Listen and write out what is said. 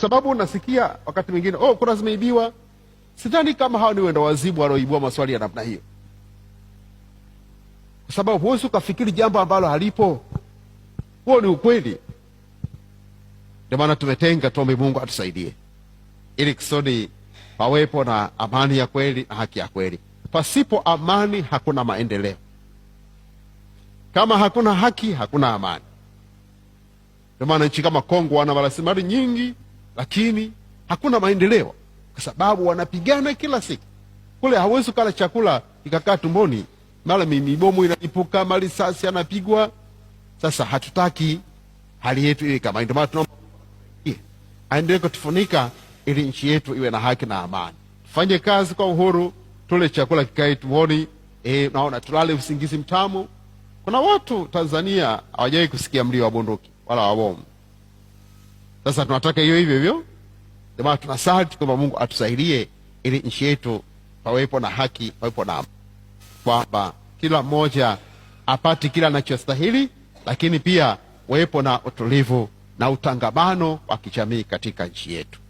sababu unasikia wakati mwingine kura zimeibiwa. Sidhani kama hao ni wenda wazimu wanaoibua maswali ya namna hiyo, kwa sababu huwezi ukafikiri jambo ambalo halipo. Huo ni ukweli. Ndio maana tumetenga, tuombe Mungu atusaidie ili kusudi pawepo na amani ya kweli na haki ya kweli. Pasipo amani hakuna maendeleo. Kama hakuna haki hakuna amani. Ndio maana nchi kama Kongo wana rasilimali nyingi, lakini hakuna maendeleo, kwa sababu wanapigana kila siku. Kule hawezi kula chakula ikakaa tumboni, mara mibomu inalipuka, mara risasi anapigwa. Sasa hatutaki hali yetu iwe kama. Ndio maana tunaomba aendelee kutufunika ili nchi yetu iwe na haki na amani. Tufanye kazi kwa uhuru, tule chakula kikae tumboni, naona tulale usingizi mtamu. Kuna watu Tanzania hawajawahi kusikia mlio wa bunduki wala wa bomu. Sasa tunataka hiyo hivyo hivyo. Ndio maana tunasali kwamba Mungu atusaidie ili nchi yetu pawepo na haki, pawepo na kwamba kila mmoja apate kila anachostahili, lakini pia wepo na utulivu na utangamano wa kijamii katika nchi yetu.